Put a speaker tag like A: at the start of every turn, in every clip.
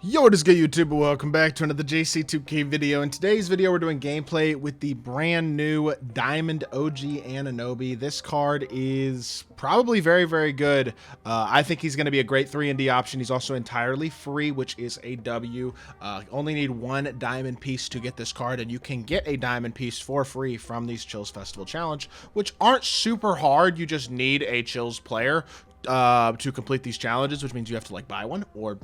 A: Yo, what is good, YouTube? Welcome back to another JC2K video. In today's video, we're doing gameplay with the brand new Diamond OG ANUNOBY. This card is probably very, very good. I think he's going to be a great 3&D option. He's also entirely free, which is a W. Only need one diamond piece to get this card, and you can get a diamond piece for free from these Chills Festival Challenge, which aren't super hard. You just need a Chills player to complete these challenges, which means you have to like buy one or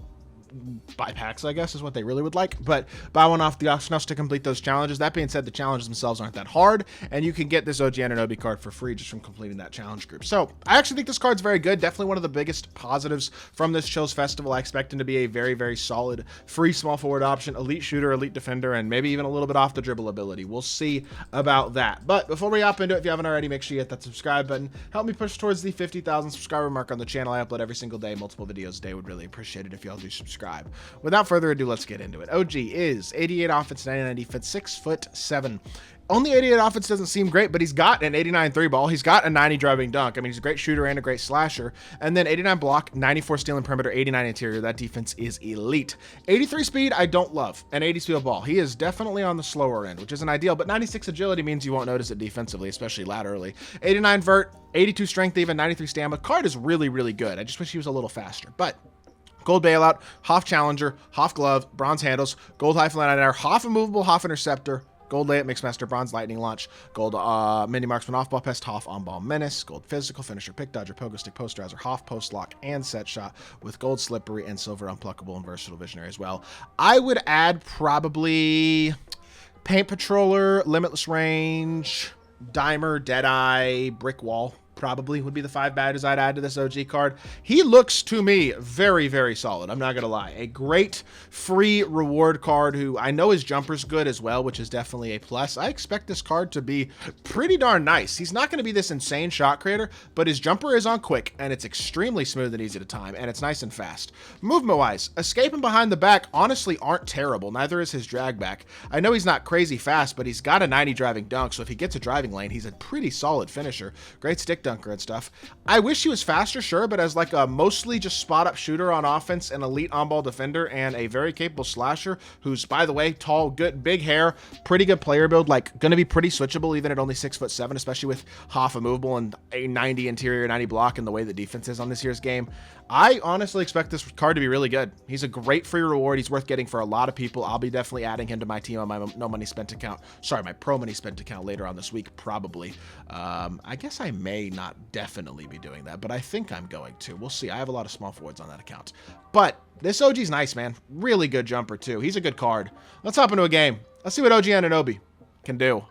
A: buy packs, I guess, is what they really would like, but buy one off the auction house to complete those challenges. That being said, the challenges themselves aren't that hard, and you can get this OG ANUNOBY card for free just from completing that challenge group. So I actually think this card's very good. Definitely one of the biggest positives from this Chills Festival. I expect him to be a very, very solid free small forward option, elite shooter, elite defender, and maybe even a little bit off the dribble ability. We'll see about that. But before we hop into it, if you haven't already, make sure you hit that subscribe button. Help me push towards the 50,000 subscriber mark on the channel. I upload every single day, multiple videos a day. Would really appreciate it if y'all do subscribe. Without further ado, let's get into it. OG is 88 offense, 99 defense, 6'7". Only 88 offense doesn't seem great, but he's got an 89 3 ball. He's got a 90 driving dunk. I mean, he's a great shooter and a great slasher. And then 89 block, 94 steal and perimeter, 89 interior. That defense is elite. 83 speed, I don't love. And 80 steal ball. He is definitely on the slower end, which isn't ideal, but 96 agility means you won't notice it defensively, especially laterally. 89 vert, 82 strength even, 93 stamina. Card is really, really good. I just wish he was a little faster, but gold bailout, half challenger, half glove, bronze handles, gold high flying air, half immovable, half interceptor, gold layup, mixmaster, bronze lightning launch, gold mini marksman, off ball pest, half on ball menace, gold physical, finisher, pick dodger, pogo stick, posterizer, half post lock, and set shot with gold slippery and silver unpluckable and versatile visionary as well. I would add probably paint patroller, limitless range, dimer, deadeye, brick wall. Probably would be the 5 badges I'd add to this OG card. He looks to me very, very solid. I'm not going to lie. A great free reward card who I know his jumper's good as well, which is definitely a plus. I expect this card to be pretty darn nice. He's not going to be this insane shot creator, but his jumper is on quick and it's extremely smooth and easy to time, and it's nice and fast. Movement wise, escape and behind the back honestly aren't terrible. Neither is his drag back. I know he's not crazy fast, but he's got a 90 driving dunk, so if he gets a driving lane, he's a pretty solid finisher. Great stick dunker and stuff. I wish he was faster, sure, but as like a mostly just spot up shooter on offense, an elite on-ball defender, and a very capable slasher who's, by the way, tall, good, big hair, pretty good player build, like going to be pretty switchable even at only 6'7", especially with half immovable and a 90 interior, 90 block, and the way the defense is on this year's game. I honestly expect this card to be really good. He's a great free reward. He's worth getting for a lot of people. I'll be definitely adding him to my team on my no money spent account. Sorry, my pro money spent account later on this week, probably. I guess I may not definitely be doing that, but I think I'm going to. We'll see. I have a lot of small forwards on that account. But this OG's nice, man. Really good jumper, too. He's a good card. Let's hop into a game. Let's see what OG ANUNOBY can do.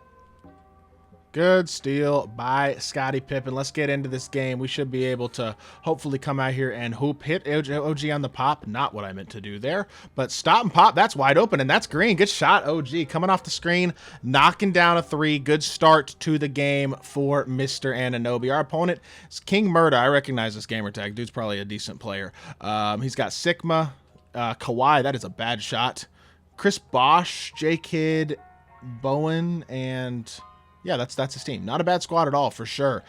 A: Good steal by Scottie Pippen. Let's get into this game. We should be able to hopefully come out here and hoop. Hit OG on the pop. Not what I meant to do there, but stop and pop. That's wide open, and that's green. Good shot, OG. Coming off the screen, knocking down a 3. Good start to the game for Mr. ANUNOBY. Our opponent is King Murda. I recognize this gamer tag. Dude's probably a decent player. He's got Sigma, Kawhi. That is a bad shot. Chris Bosh, J-Kid, Bowen, and... yeah, that's his team. Not a bad squad at all, for sure.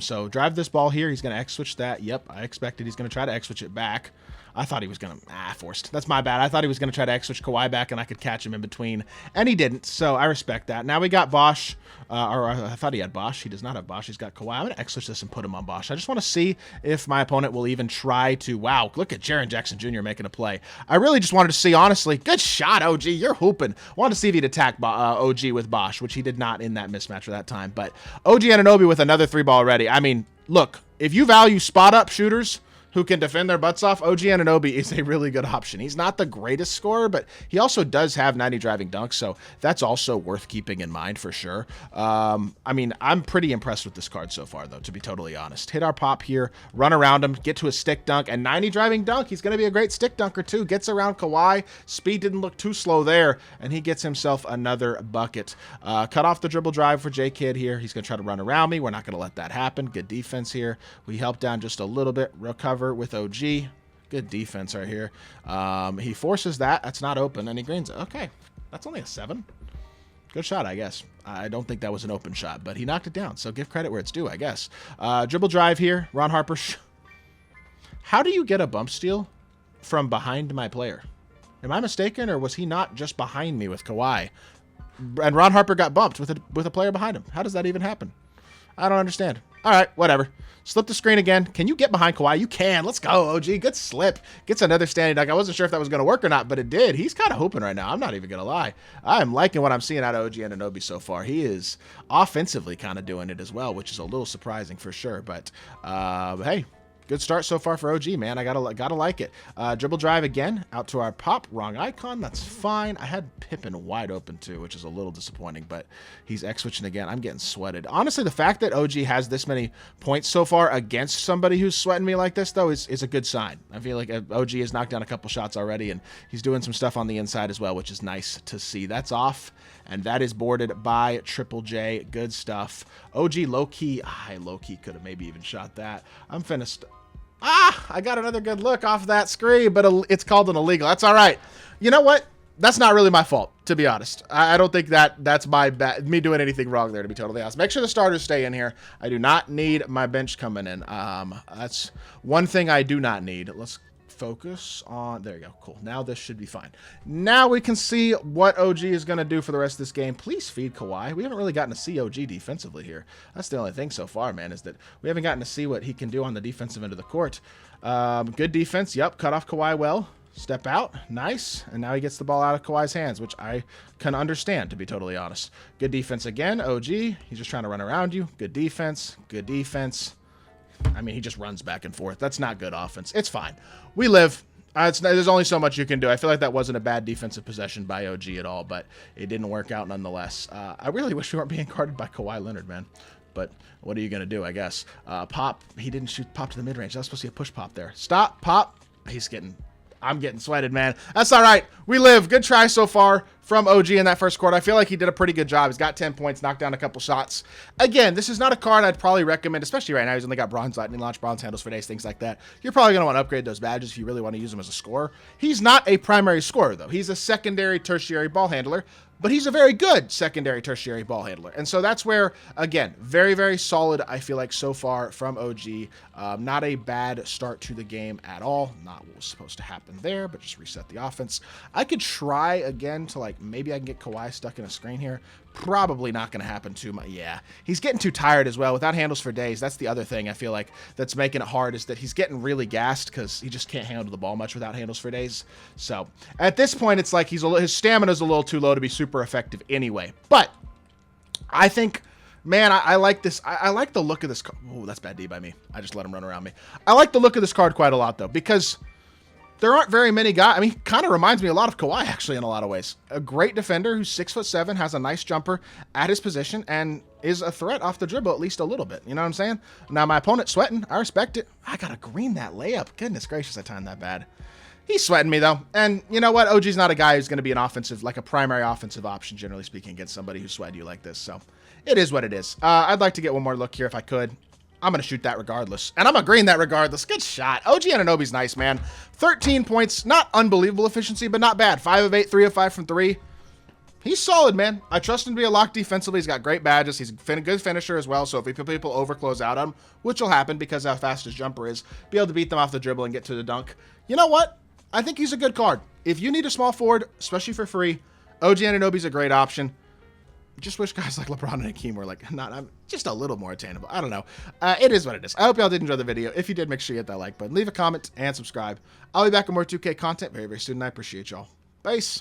A: So drive this ball here. He's going to X-switch that. Yep, I expected he's going to try to X-switch it back. I thought he was going to... forced. That's my bad. I thought he was going to try to X-switch Kawhi back, and I could catch him in between. And he didn't, so I respect that. Now we got Bosh. Or I thought he had Bosh. He does not have Bosh. He's got Kawhi. I'm going to X-switch this and put him on Bosh. I just want to see if my opponent will even try to... wow, look at Jaren Jackson Jr. making a play. I really just wanted to see, honestly... good shot, OG. You're hooping. Wanted to see if he'd attack OG with Bosh, which he did not in that mismatch for that time. But OG ANUNOBY with another 3-ball ready. I mean, look, if you value spot-up shooters who can defend their butts off, OG ANUNOBY is a really good option. He's not the greatest scorer, but he also does have 90 driving dunks, so that's also worth keeping in mind for sure. I mean, I'm pretty impressed with this card so far, though, to be totally honest. Hit our pop here, run around him, get to a stick dunk, and 90 driving dunk. He's going to be a great stick dunker, too. Gets around Kawhi. Speed didn't look too slow there, and he gets himself another bucket. Cut off the dribble drive for J-Kid here. He's going to try to run around me. We're not going to let that happen. Good defense here. We help down just a little bit. Recover with OG. Good defense right here. He forces that. That's not open, and he greens it. Okay, that's only a 7. Good shot, I guess. I don't think that was an open shot, but he knocked it down, so give credit where it's due, I guess. Dribble drive here. Ron Harper. How do you get a bump steal from behind my player? Am I mistaken, or was he not just behind me with Kawhi? And Ron Harper got bumped with a player behind him. How does that even happen? I don't understand. All right, whatever. Slip the screen again. Can you get behind Kawhi? You can. Let's go, OG. Good slip. Gets another standing dunk. I wasn't sure if that was going to work or not, but it did. He's kind of hooping right now. I'm not even going to lie. I'm liking what I'm seeing out of OG ANUNOBY so far. He is offensively kind of doing it as well, which is a little surprising for sure. But hey. Good start so far for OG, man. I gotta like it. Dribble drive again, out to our pop. Wrong icon. That's fine. I had Pippen wide open too, which is a little disappointing, but he's X-switching again. I'm getting sweated. Honestly, the fact that OG has this many points so far against somebody who's sweating me like this, though, is a good sign. I feel like OG has knocked down a couple shots already, and he's doing some stuff on the inside as well, which is nice to see. That's off, and that is boarded by Triple J. Good stuff. OG low-key. I low-key could have maybe even shot that. I'm finished. I got another good look off that screen, but it's called an illegal. That's all right. You know what? That's not really my fault, to be honest. I don't think that's me doing anything wrong there, to be totally honest. Make sure the starters stay in here. I do not need my bench coming in. That's one thing I do not need. Let's focus on, there you go, cool. Now this should be fine. Now we can see what OG is going to do for the rest of this game. Please feed Kawhi. We haven't really gotten to see OG defensively here. That's the only thing so far, man, is that we haven't gotten to see what he can do on the defensive end of the court. Good defense. Yep, cut off Kawhi well. Step out. Nice. And now he gets the ball out of Kawhi's hands, which I can understand, to be totally honest. Good defense again. OG, he's just trying to run around you. Good defense. Good defense. I mean, he just runs back and forth. That's not good offense. It's fine. We live. There's only so much you can do. I feel like that wasn't a bad defensive possession by OG at all, but it didn't work out nonetheless. I really wish we weren't being guarded by Kawhi Leonard, man. But what are you going to do, I guess? Pop. He didn't shoot pop to the mid-range. That was supposed to be a push pop there. Stop. Pop. I'm getting sweated, man. That's all right. We live. Good try so far from OG in that first quarter. I feel like he did a pretty good job. He's got 10 points, knocked down a couple shots. Again, this is not a card I'd probably recommend, especially right now. He's only got bronze lightning launch, bronze handles for days, things like that. You're probably going to want to upgrade those badges if you really want to use them as a scorer. He's not a primary scorer, though. He's a secondary, tertiary ball handler, but he's a very good secondary, tertiary ball handler. And so that's where, again, very, very solid, I feel like, so far from OG. Not a bad start to the game at all. Not what was supposed to happen there, but just reset the offense. I could try again to, like, maybe I can get Kawhi stuck in a screen here. Probably not going to happen too much. Yeah, he's getting too tired as well. Without handles for days, that's the other thing I feel like that's making it hard, is that he's getting really gassed because he just can't handle the ball much without handles for days. So at this point, it's like his stamina's a little too low to be super effective anyway. But I think, man, I like this. I like the look of this card. Oh, that's bad D by me. I just let him run around me. I like the look of this card quite a lot, though, because there aren't very many guys. I mean, he kind of reminds me a lot of Kawhi, actually, in a lot of ways. A great defender who's 6'7", has a nice jumper at his position, and is a threat off the dribble at least a little bit. You know what I'm saying? Now, my opponent's sweating. I respect it. I got to green that layup. Goodness gracious, I timed that bad. He's sweating me, though. And you know what? OG's not a guy who's going to be an offensive, like a primary offensive option, generally speaking, against somebody who's sweating you like this. So it is what it is. I'd like to get one more look here if I could. I'm going to shoot that regardless. And I'm going to green that regardless. Good shot. OG ANUNOBY's nice, man. 13 points. Not unbelievable efficiency, but not bad. 5 of 8, 3 of 5 from 3. He's solid, man. I trust him to be a lock defensively. He's got great badges. He's a good finisher as well. So if people overclose out on him, which will happen because how fast his jumper is, be able to beat them off the dribble and get to the dunk. You know what? I think he's a good card. If you need a small forward, especially for free, OG ANUNOBY's a great option. Just wish guys like LeBron and Hakeem were like, I'm just a little more attainable. I don't know. It is what it is. I hope y'all did enjoy the video. If you did, make sure you hit that like button, leave a comment, and subscribe. I'll be back with more 2K content very, very soon, and I appreciate y'all. Peace.